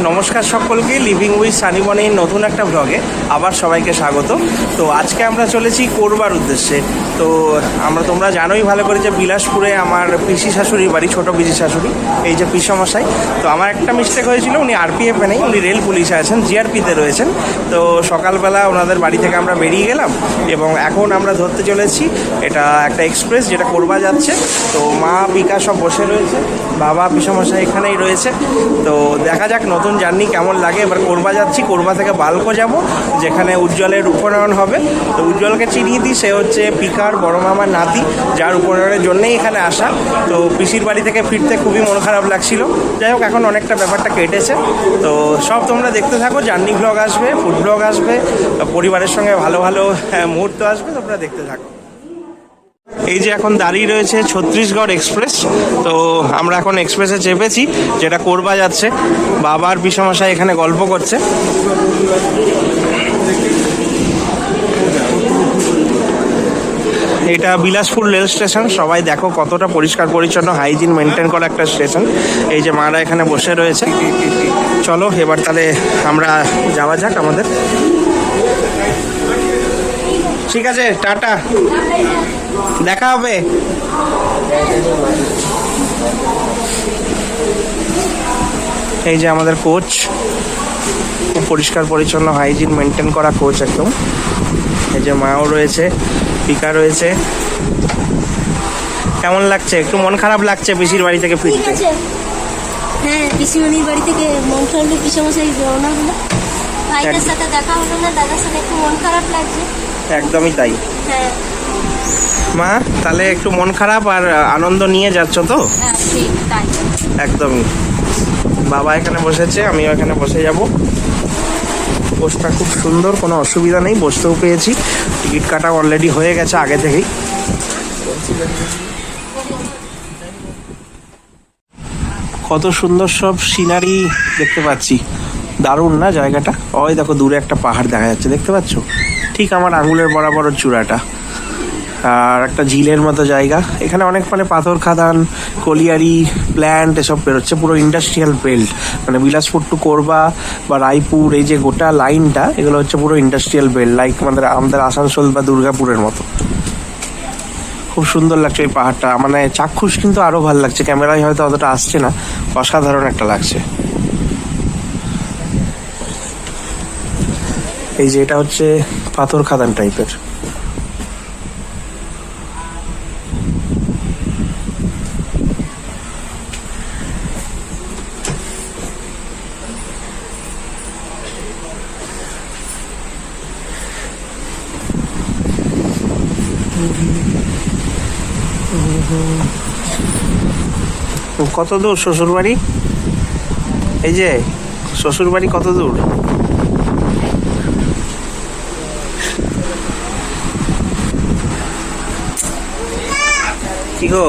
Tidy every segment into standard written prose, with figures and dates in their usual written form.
নমস্কার সকলকে, living with সানিবনের নতুন একটা ব্লগে আবার সবাইকে স্বাগত। তো আজকে আমরা চলেছি কোরবার উদ্দেশ্যে। তো তোমরা জানোই ভালো করে যে বিলাসপুরে আমার পিসি শাশুড়ির বাড়ি, ছোটো পিসি শাশুড়ি, এই যে পিসমশাই। তো আমার একটা মিস্টেক হয়েছিল, উনি আরপিএফে নেই, উনি রেল পুলিশে আছেন, জিআরপিতে রয়েছেন। তো সকালবেলা ওনাদের বাড়ি থেকে আমরা বেরিয়ে গেলাম এবং এখন আমরা ধরতে চলেছি এটা একটা এক্সপ্রেস যেটা কোরবা যাচ্ছে। তো মা পিকা সব বসে রয়েছে, বাবা পিসমশাই এখানেই রয়েছে। তো দেখা যাক নতুন জার্নি কেমন লাগে। এবার কোরবা যাচ্ছি, কোরবা থেকে বালকো যাব যেখানে উজ্জ্বলের উপনয়ন হবে। তো উজ্জ্বলকে চিনিয়ে দিই, সে হচ্ছে পিকার বড় মামার নাতি, যার উপনয়নের জন্যেই এখানে আসা। তো পিসির বাড়ি থেকে ফিরতে খুবই মন খারাপ লাগছিল। যাই হোক, এখন অনেকটা ব্যাপারটা কেটেছে। তো সব তোমরা দেখতে থাকো, জার্নি ব্লগ আসবে, ফুড ব্লগ আসবে, পরিবারের সঙ্গে ভালো ভালো মুহূর্ত আসবে, তোমরা দেখতে থাকো। এই যে এখন দাঁড়িয়ে রয়েছে ছত্তিশগড় এক্সপ্রেস। তো আমরা এখন এক্সপ্রেসে চেপেছি যেটা কোরবা যাচ্ছে। বাবার পিসমশাই এখানে গল্প করছে। এটা বিলাসপুর রেল স্টেশন। সবাই দেখো কতটা পরিষ্কার পরিচ্ছন্ন, হাইজিন মেনটেন করা একটা স্টেশন। এই যে মারা এখানে বসে রয়েছে। চলো এবার তাহলে আমরা যাওয়া যাক আমাদের। ঠিক আছে, টাটা, দেখা হবে। এই যে আমাদের কোচ, খুব পরিষ্কার পরিচ্ছন্ন, হাইজিন মেনটেন করা কোচ একদম। এই যে মাও রয়েছে, পিকা রয়েছে। কেমন লাগছে? একটু মন খারাপ লাগছে পিসির বাড়ি থেকে ফিরতে? হ্যাঁ, পিসিমণির বাড়ি থেকে মন খারাপ, পিসমশাই রওনা হলো, ভাইদের সাথে দেখা হলো না, দাদার সাথে একটু মন খারাপ লাগছে। একদমই তাই। হ্যাঁ মা, তাহলে একটু মন খারাপ আর আনন্দ নিয়ে যাচ্ছ তো? হ্যাঁ, ঠিক তাই। একদমই। বাবা এখানে বসেছে, আমিও এখানে বসে যাব। বসটা খুব সুন্দর, কোনো অসুবিধা নেই, বসতেও পেয়েছি। টিকিট কাটা অলরেডি হয়ে গেছে আগে থেকেই। কত সুন্দর সব সিনারি দেখতে পাচ্ছি, দারুণ না জায়গাটা? ওই দেখো দূরে একটা পাহাড় দেখা যাচ্ছে, দেখতে পাচ্ছ? ঠিক আমার আঙুলের বরাবর চূড়াটা। আর একটা ঝিলের মতো জায়গা। এখানে অনেক পাথর খাদান, কলিয়ারি, প্ল্যান্ট এসব বেরোচ্ছে। পুরো ইন্ডাস্ট্রিয়াল বেল্ট, মানে বিলাসপুর টু কোরবা বা রায়পুর, এই যে গোটা লাইনটা, এগুলো হচ্ছে পুরো ইন্ডাস্ট্রিয়াল বেল্ট, লাইক আমাদের আসানসোল বা দুর্গাপুরের মতো। খুব সুন্দর লাগছে এই পাহাড়টা, মানে চাক্ষুষ কিন্তু আরো ভালো লাগছে, ক্যামেরায় হয়তো অতটা আসছে না। অসাধারণ একটা লাগছে। এই যে এটা হচ্ছে পাথর খাদান টাইপের। কত দূর শ্বশুর বাড়ি? এই যে শ্বশুর বাড়ি কত দূর? কি গো,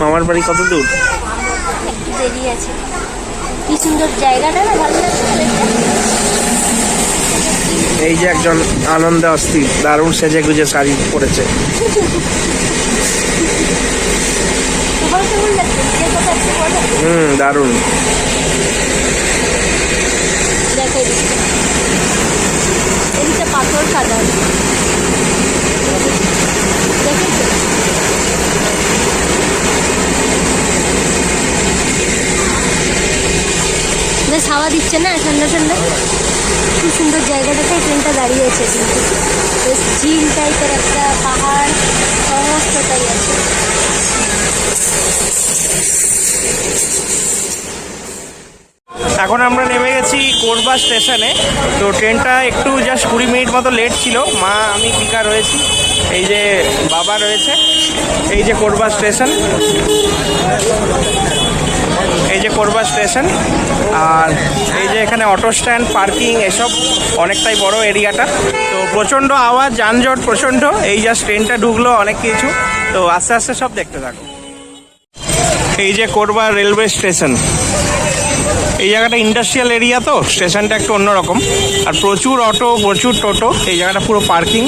মামার বাড়ি কত দূর? একটু দেরি আছে। কি সুন্দর জায়গাটা না, ভালো লাগছে দেখতে। এই যে একজন আনন্দে অস্থির, দারুণ সেজে গুজে শাড়ি পরেছে। দারুণ। দেখো এদিকে পাথর খাদান, দেখেছো? বেশ হাওয়া দিচ্ছে না, ঠান্ডা ঠান্ডা। খুব সুন্দর জায়গাটাতে ট্রেনটা দাঁড়িয়েছে, কিন্তু বেশ ঝিল টাইপের একটা পাহাড়, সমস্তটাই আছে। এখন আমরা নেমে গেছি কোরবা স্টেশনে। তো ট্রেনটা একটু জাস্ট 20 মিনিট মতো লেট ছিল। মা, আমি পিকা রয়েছি, এই যে বাবা রয়েছে। এই যে কোরবা স্টেশন, এই যে কোরবা স্টেশন। আর এই যে এখানে অটো স্ট্যান্ড, পার্কিং, এসব অনেকটাই বড় এরিয়াটা। তো প্রচণ্ড আওয়াজ, যানজট প্রচণ্ড। এই জাস্ট ট্রেনটা ঢুকলো, অনেক কিছু। তো আস্তে আস্তে সব দেখতে থাকো। এই যে কোরবা রেলওয়ে স্টেশন। এই জায়গাটা ইন্ডাস্ট্রিয়াল এরিয়া, তো স্টেশনটা একটু অন্যরকম। আর প্রচুর অটো, প্রচুর টোটো। এই জায়গাটা পুরো পার্কিং।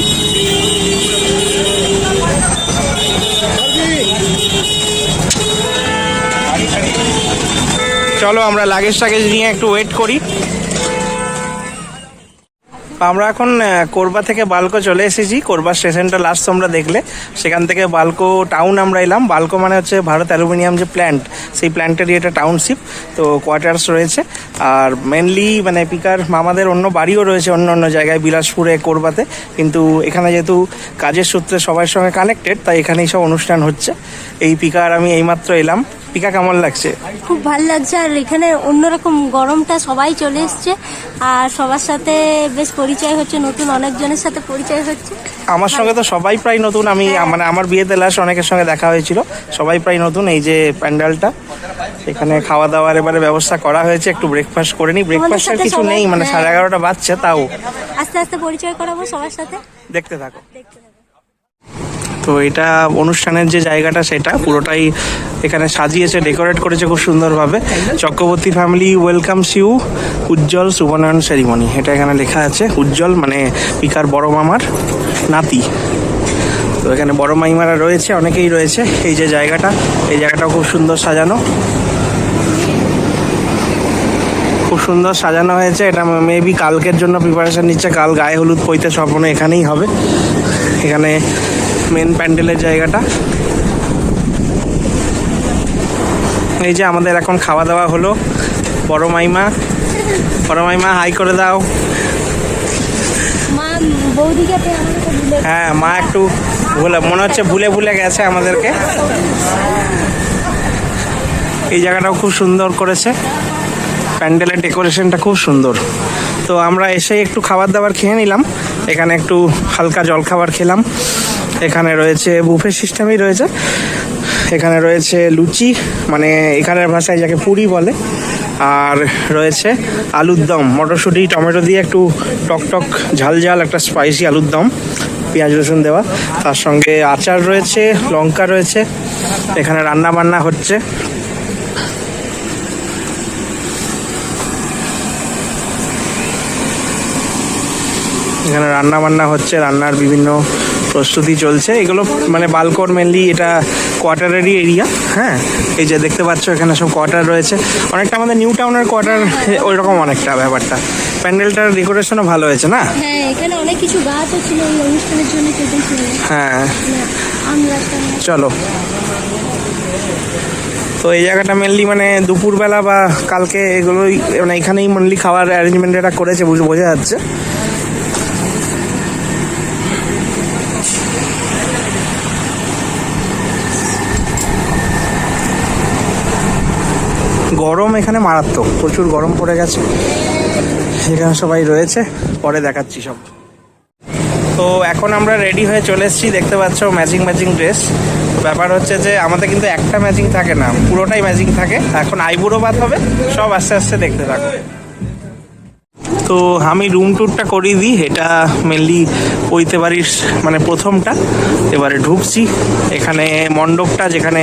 চলো আমরা লাগেজ টাগেজ নিয়ে একটু ওয়েট করি। আমরা এখন কোরবা থেকে বালকো চলে এসেছি। কোরবা স্টেশনটা লাস্ট তোমরা দেখলে, সেখান থেকে বালকো টাউন আমরা এলাম। বালকো মানে হচ্ছে ভারত অ্যালুমিনিয়াম যে প্ল্যান্ট, সেই প্ল্যান্টেরই এটা টাউনশিপ। তো কোয়ার্টার্স রয়েছে, আর মেনলি মানে পিকার মামাদের অন্য বাড়িও রয়েছে অন্য অন্য জায়গায়, বিলাসপুরে, কোরবাতে। কিন্তু এখানে যেহেতু কাজের সূত্রে সবার সঙ্গে কানেক্টেড, তাই এখানেই সব অনুষ্ঠান হচ্ছে। এই পিকার আমি এইমাত্র এলাম। পিকা কেমন লাগছে? খুব ভালো লাগছে, আর এখানে অন্যরকম গরমটা, সবাই চলে এসছে আর সবার সাথে বেশ পরিচয় হচ্ছে, নতুন অনেকজনের সাথে পরিচয় হচ্ছে। আমার সঙ্গে তো সবাই প্রায় নতুন। আমি মানে আমার বিয়েতে লাস্ট অনেকের সঙ্গে দেখা হয়েছিল, সবাই প্রায় নতুন। এই যে প্যান্ডেলটা, এখানে খাওয়া দাওয়ার এবারে ব্যবস্থা করা হয়েছে। একটু ব্রেকফাস্ট করে নিই। ব্রেকফাস্টের কিছু নেই, মানে 11:30 বাজছে, তাও আস্তে আস্তে পরিচয় করাবো সবার সাথে, দেখতে থাকো। তো এটা অনুষ্ঠানের যে জায়গাটা, সেটা পুরোটাই এখানে সাজিয়েছে, ডেকোরেট করেছে খুব সুন্দরভাবে। Chakraborty family welcomes you Ujjwal Shubhonayan ceremony, এটা এখানে লেখা আছে। উজ্জ্বল মানে পিকার বড় মামার নাতি। তো এখানে বড় মাইমারা রয়েছে, অনেকেই রয়েছে। এই যে জায়গাটা, এই জায়গাটাও খুব সুন্দর সাজানো, খুব সুন্দর সাজানো হয়েছে। এটা মেবি কালকের জন্য প্রিপারেশন নিচ্ছে, কাল গায়ে হলুদ পৈতে সব মনে এখানেই হবে। এখানে মেন প্যান্ডেলের জায়গাটা। এই যে আমাদের এখন খাওয়া দাওয়া হলো। বড় মাইমা হাই করে দাও। মা বৌদিকে হ্যাঁ, মা একটু মনে হচ্ছে ভুলে গেছে আমাদেরকে। এই জায়গাটাও খুব সুন্দর করেছে, প্যান্ডেলের ডেকোরেশনটা খুব সুন্দর। তো আমরা এসে একটু খাবার দাবার খেয়ে নিলাম। এখানে একটু হালকা জলখাবার খেলাম। এখানে রয়েছে বুফে সিস্টেমই রয়েছে। এখানে রয়েছে লুচি, মানে এখানের ভাষায় যাকে পুরি বলে, আর রয়েছে আলুর দম, মটরশুঁটি টমেটো দিয়ে একটু টক ঝাল একটা স্পাইসি আলুর দম, পেঁয়াজ রসুন দেওয়া। তার সঙ্গে আচার রয়েছে, লঙ্কা রয়েছে। এখানে রান্না বান্না হচ্ছে। এখানে রান্না বান্না হচ্ছে, রান্নার বিভিন্ন প্রস্তুতি চলছে। এগুলো মানে বালকোর মেনলি এটা কোয়ার্টারেরই এরিয়া। হ্যাঁ, এই যে দেখতে পাচ্ছ এখানে সব কোয়ার্টার রয়েছে, অনেকটা আমাদের নিউ টাউনের কোয়ার্টার ওই রকম অনেকটা ব্যাপারটা। প্যান্ডেলটার ডেকোরেশনও ভালো হয়েছে না? হ্যাঁ, এখানে অনেক কিছু গাছও ছিল এই অনুষ্ঠানের জন্য কেটেছিল। হ্যাঁ, চলো। তো এই জায়গাটা মেনলি মানে দুপুরবেলা বা কালকে এগুলোই মানে এখানেই মেনলি খাওয়ার অ্যারেঞ্জমেন্ট এটা করেছে, বোঝা যাচ্ছে। গরম এখানে মারাত্মক, প্রচুর গরম পড়ে গেছে। এখানে সবাই রয়েছে, পরে দেখাচ্ছি সব। তো এখন আমরা রেডি হয়ে চলে এসেছি, দেখতে পাচ্ছ ম্যাচিং ড্রেস। ব্যাপার হচ্ছে যে আমাদের কিন্তু একটা ম্যাচিং থাকে না, পুরোটাই ম্যাচিং থাকে। এখন আইবুড়ো বাদ হবে, সব আস্তে আস্তে দেখতে থাকো। তো আমি রুম ট্যুরটা করিয়ে দিই। এটা মেনলি পৈতে বাড়ির মানে প্রথমটা। এবারে ঢুকছি, এখানে মণ্ডপটা যেখানে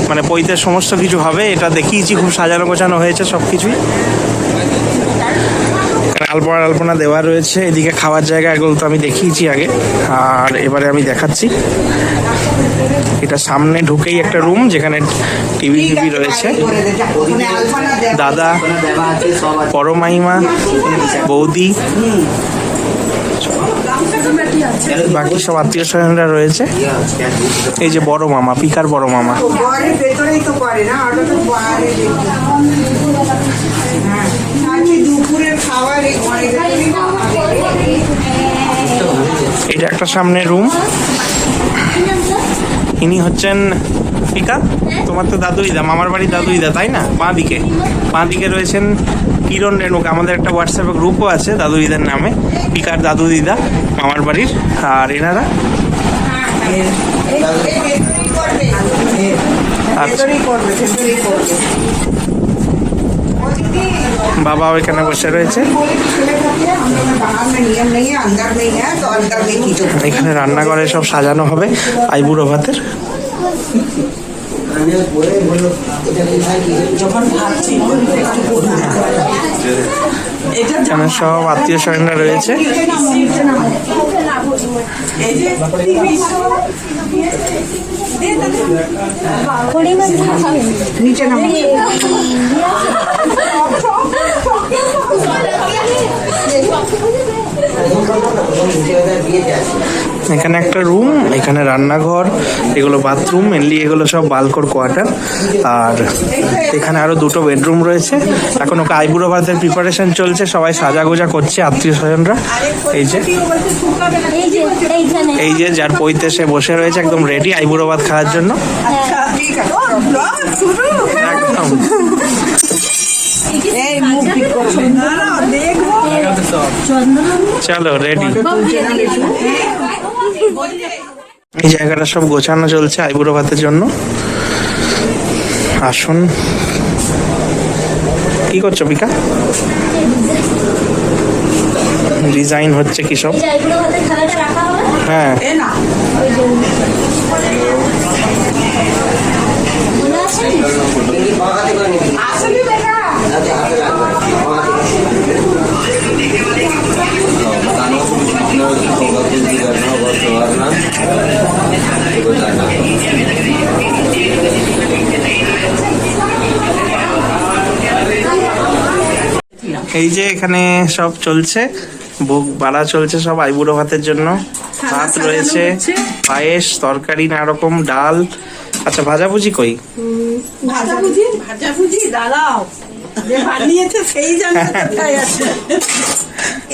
মানে পৈতের সমস্ত কিছু হবে, এটা দেখিয়েছি। খুব সাজানো গোছানো হয়েছে সব কিছুই। আলপনা দেওয়া রয়েছে। এদিকে খাওয়ার জায়গা, এগুলো তো আমি দেখিয়েছি আগে, আর এবারে আমি দেখাচ্ছি। এটা সামনে ঢুকেই একটা রুম, যেখানে টিভি রয়েছে। দাদা, বড় মাইমা, বৌদি, বাকি সব আত্মীয় স্বজনরা রয়েছে। এই যে বড় মামা, পিকার বড় মামা। এটা একটা সামনে রুম। ইনি হচ্ছেন পিকা। তোমার তো দাদুইদা, মামার বাড়ি দাদুইদা, তাই না? বাঁ দিকে রয়েছেন কিরণ রেণুকা। আমাদের একটা হোয়াটসঅ্যাপে গ্রুপও আছে দাদুইদার নামে, পিকার দাদু দিদা মামার বাড়ির। আর এনারা বাবাও এখানে বসে রয়েছে। এখানে রান্নাঘরে সব সাজানো হবে আইবুড়ো ভাতের। যখন ভাবছি এখানে সব আত্মীয় স্বজনরা রয়েছে। নিচে এখানে একটা রুম, এখানে রান্নাঘর, এগুলো বাথরুম, মেনলি এগুলো সব বালকোর কোয়ার্টার। আর এখানে আরো দুটো বেডরুম রয়েছে। এখন ওকে আইবুড়ো ভাতের প্রিপারেশন চলছে, সবাই সাজাগোজা করছে আত্মীয় স্বজনরা। এই যে যার পৈতে সে বসে রয়েছে একদম রেডি আইবুড়ো ভাত খাওয়ার জন্য। একদম চলো রেডি। এই জায়গাটা সব গোছানো চলছে আইবুড়ো ভাতের জন্য। আসুন, কি করছো পিকা? ডিজাইন হচ্ছে কি সব? হ্যাঁ এই যে এখানে সব চলছে, ভোগ বাড়া চলছে সব আইবুড়ো ভাতের জন্য। ভাত রয়েছে, পায়েস, তরকারি, নানা রকম ডাল। আচ্ছা ভাজাভুজি কই? ভাজাভুজি দাঁড়াও, যে বানিয়েছে সেই জায়গা কোথায় আছে।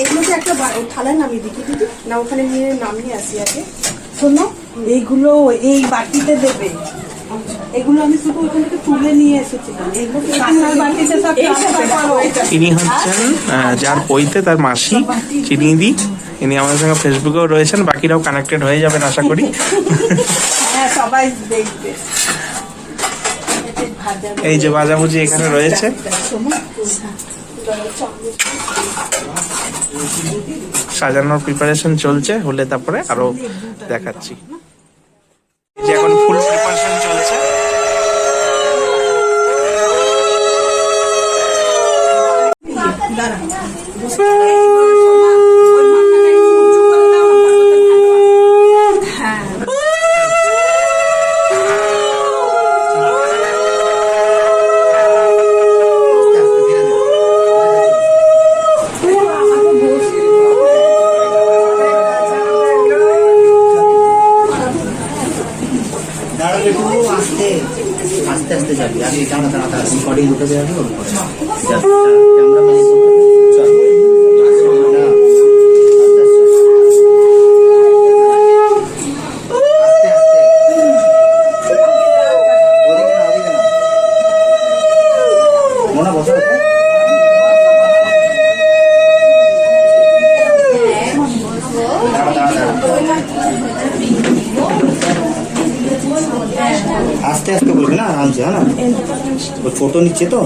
এর মধ্যে একটা থালা নামিয়ে দিই দিদি, না ওখানে নিয়ে নামিয়ে আসি আগে। শোনো, এইগুলো এই বাটিতে দেবে। এগুলো আমি শুধু ওখান থেকে তুলে নিয়ে এসেছিলাম। ইনি হচ্ছেন যার পৈতে, তার মাসি চিনিদি। ইনি আমাদের সঙ্গে ফেসবুকেও রয়েছেন, বাকিরাও কানেক্টেড হয়ে যাবেন আশা করি। হ্যাঁ, সবাই দেখবে। এই যে ভাজাভুজি এখানে রয়েছে। সাজানোর প্রিপারেশন চলছে, হলে তারপরে আরো দেখাচ্ছি। যে এখন ফুল প্রিপারেশন চলছে। আস্তে আস্তে যাবি, আগে ক্যামেরা তাড়াতাড়ি রেকর্ডিং উঠে যাবে। ক্যামেরা মেনে চল। মনে বসা আস্তে আস্তে বলবি না, আরামসে। হ্যাঁ, ওই ফটো নিচ্ছে তো।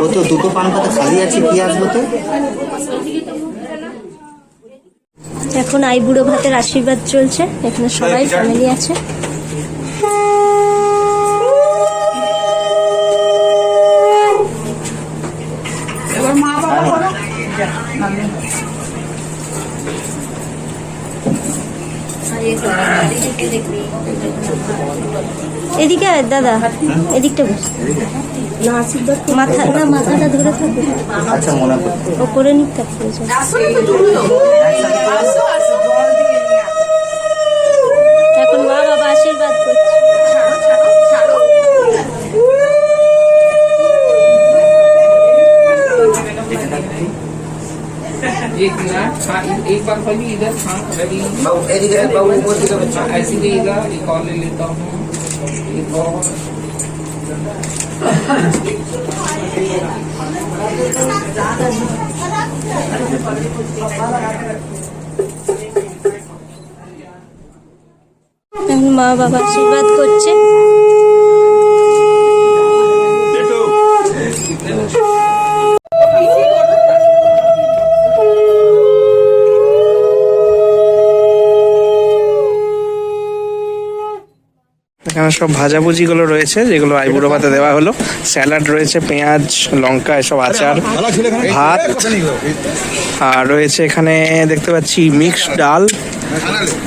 ও তো দুটো পান পাতা খালি আছে, কি আসবো তো। এখন আইবুড়ো ভাতের আশীর্বাদ চলছে, এখানে সবাই ফ্যামিলি আছে। এবার মা বাবা বলো। এদিকে আয় দাদা, এদিকটা বস। না আশীর্বাদ মাথা, না মাথাটা ধরে থাকবে। আচ্ছা, মনে ও করে নিক থাকবে। এখন মা বাবা আশীর্বাদ করছে। एक बार पहले इधर ऐसे भी इधर एक और ले लेता हूँ। एक और এখন মা বাবা আশীর্বাদ করছে। এখানে সব ভাজাভুজিগুলো রয়েছে যেগুলো আইবুড়ো ভাতে দেওয়া হলো। স্যালাড রয়েছে, পেঁয়াজ, লঙ্কা, এসব আচার, ভাত, আর রয়েছে এখানে দেখতে পাচ্ছি মিক্সড ডাল,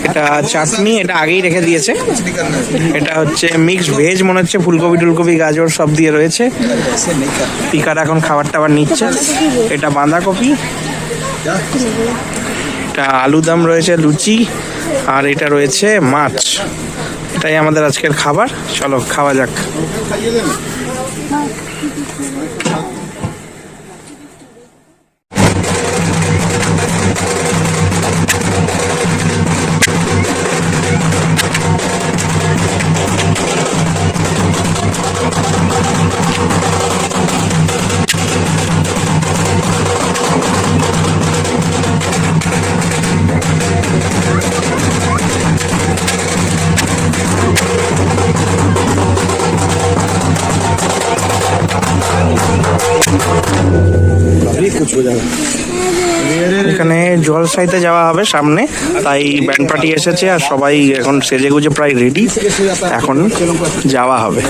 এটা চাটনি, এটা আগেই রেখে দিয়েছে। এটা হচ্ছে মিক্সড ভেজ মনে হচ্ছে, ফুলকপি টুলকপি গাজর সব দিয়ে রয়েছে। পিকার এখন খাবার টাবার নিচ্ছে। এটা বাঁধাকপি, এটা আলুদম রয়েছে, লুচি, আর এটা রয়েছে মাছ। এটাই আমাদের আজকের খাবার। চলো খাওয়া যাক। এখানে জলসাইতে যাওয়া হবে সামনে, তাই ব্যান্ড পার্টি এসেছে আর সবাই এখন সেজে গুজে প্রায় রেডি, এখন যাওয়া হবে।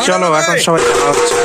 চলো এখন সবাই যাওয়া হচ্ছে।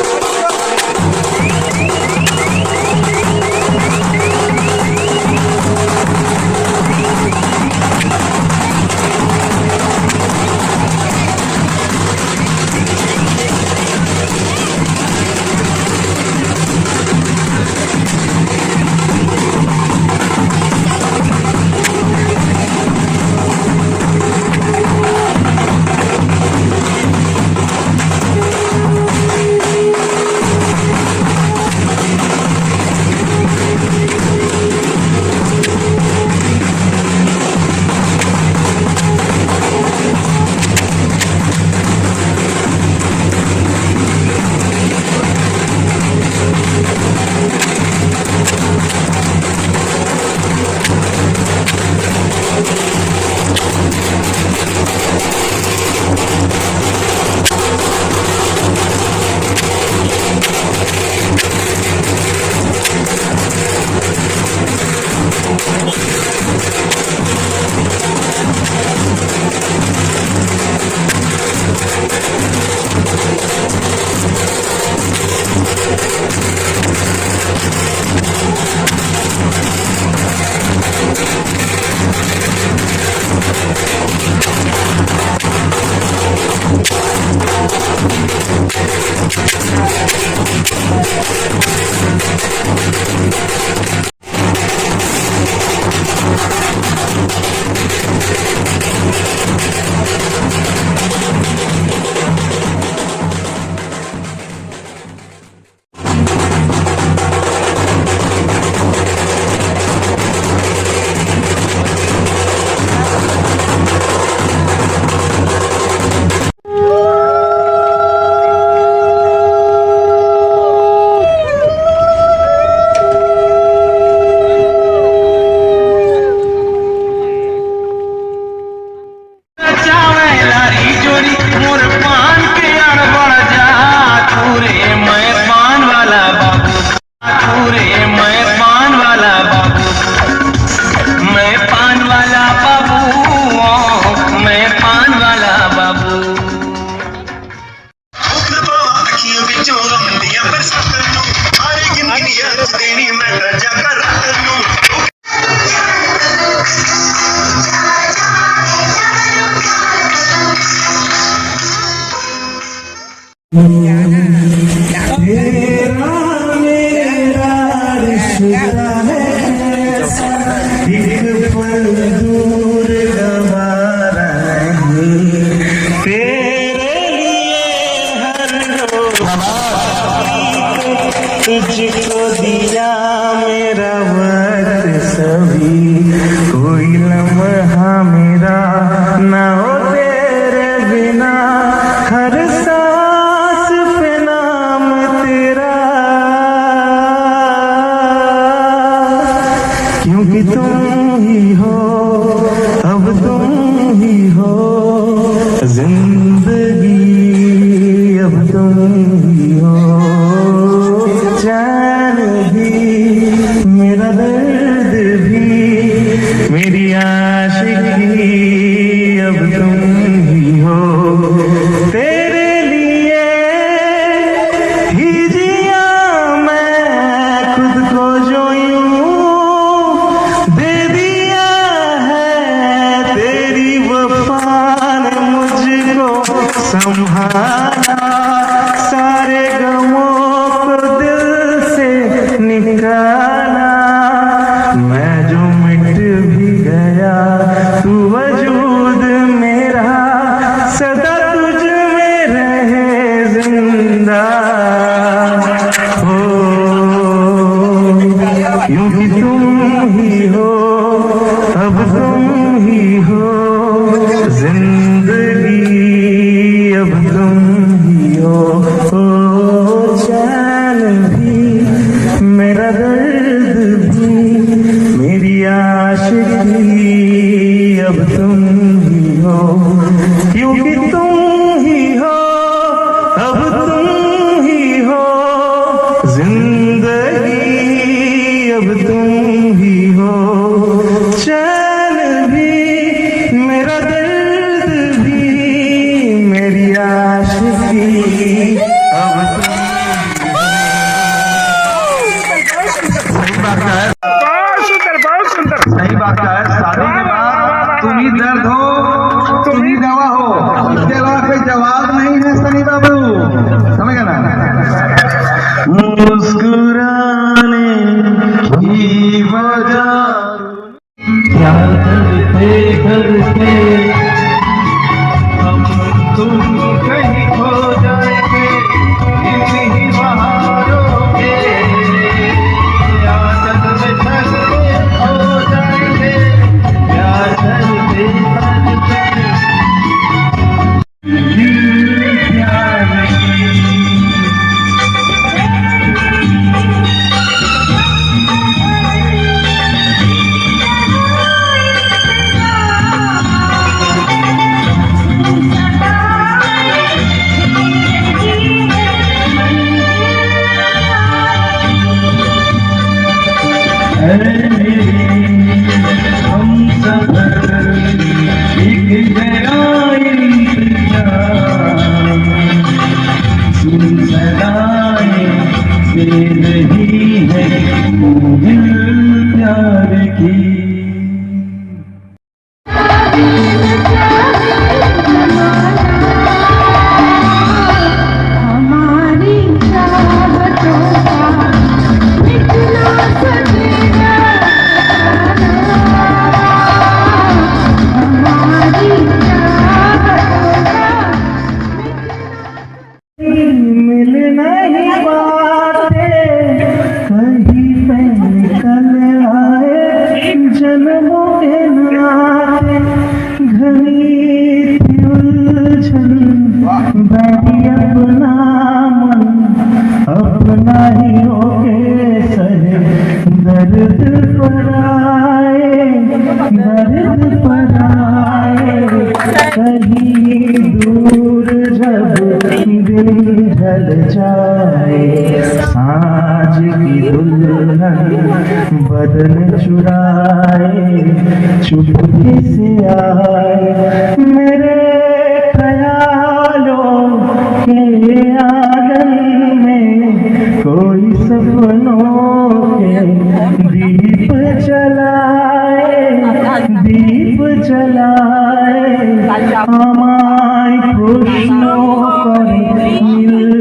तुझको दिया मेरा वक्त सभी, कोई लम्हा मेरा ना हो तेरे बिना, हर सांस पे नाम तेरा, क्योंकि तुम ही हो, अब तुम ही हो जिंदगी, अब तुम ही हो जान भी, मेरा दर्द भी, मेरी आशिकी, अब तुम ही हो। तेरे लिए ही जिया मैं खुद को जो यूं दे दिया है, तेरी वफा ने मुझको संभाला, सारे गमों को दिल से निकाला, मैं जो मिट भी गया तू वजूद मेरा सदा तुझ में रहे जिंदा हो, क्योंकि तुम ही हो, अब तुम ही हो जिंदगी, अब तुम ही हो जान भी, मेरा दर्द भी, मेरी आशिकी, अब तुम ही हो, क्योंकि तुम ही हो, अब तुम ही हो जिंदगी, अब तुम ही हो चैन भी, मेरा दर्द भी, मेरी आशिकी, अब तुम सही बात है। शादी के बाद तुम ही दर्द हो, तुम ही दवा हो, इसके अलावा कोई जवाब नहीं है सनी बाबू, समझ गए ना। मुस्कुराने की वजह क्या करते करते हम तुम कहीं खो जाएंगे, इन्हीं बहारों के आदत में ठगते खो जाएंगे, प्यार करते करते प्यार की हम सफर एक गया सुन सदाएं दे रही है दिल प्यार की। हमारी चाहतों का मिटना सकेगा, हमारी चाहतों का मिल नहीं पाते, कहीं पे निकल आए जन्मों के नाते, घड़ी थी उलझन बैठी अपना मन, अपना ही होके सहे दर्द पर आए, दर्द पर आए, कहीं दूर जब दिल ढल जाए, साँझ की दुल्हन बदन चुराए, चुपके से आए मेरे ख्यालों के आंगन में, कोई सपनों के दीप जलाए, दीप जलाए, हमारे प्रश्नों पर मिल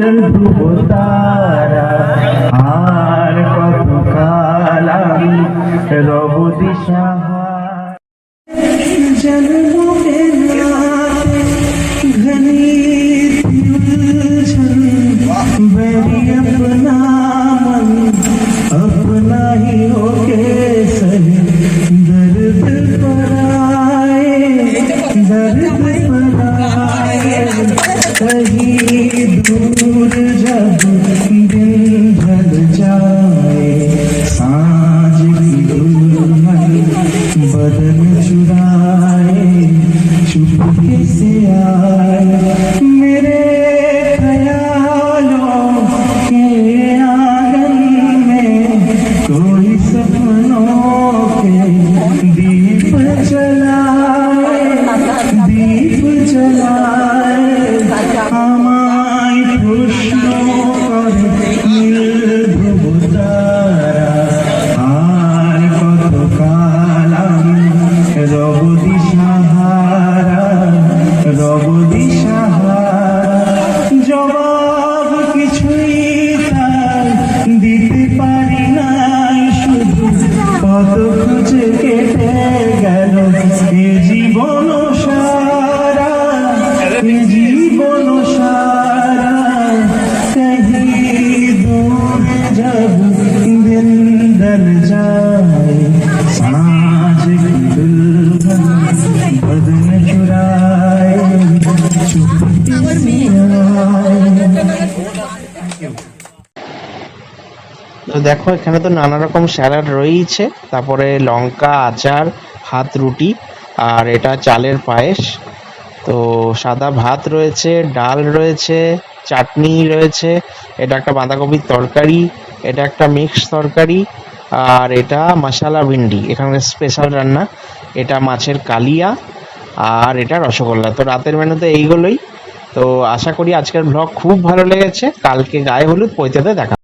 कहीं दूर जब दिन ढल जाए सांझ की दुल्हन बदन चुराए चुपके से आए मेरे ख्यालों के आंगन में कोई सपनों के दीप जलाए दीप जलाए আমায় প্রশ্ন করে নীল তারা আর কত কাল আমি রব দিশাহারা রব দিশাহারা জবাব কিছুই তার দিতে পারি নাই শুধু কত খুঁজে কেটে গেল এ জীবন সারা এ জীবন সারা कहीं दूर जब दिन ढल जाए सांझ की दुल्हन बदन चुराए चुपके से आए। তো দেখো এখানে তো নানা রকম স্যালাড রয়েছে, তারপরে লঙ্কা, আচার, হাত রুটি, আর এটা চালের পায়েস। তো সাদা ভাত রয়েছে, ডাল রয়েছে, চাটনি রয়েছে, এটা একটা বাঁধাকপির তরকারি, এটা একটা মিক্স তরকারি, আর এটা মশালা ভিন্ডি এখানকার স্পেশাল রান্না, এটা মাছের কালিয়া, আর এটা রসগোল্লা। তো রাতের মেনুতে এইগুলোই। তো আশা করি আজকের ব্লগ খুব ভালো লেগেছে। কালকে গায়ে হলুদ পৈতেতে দেখা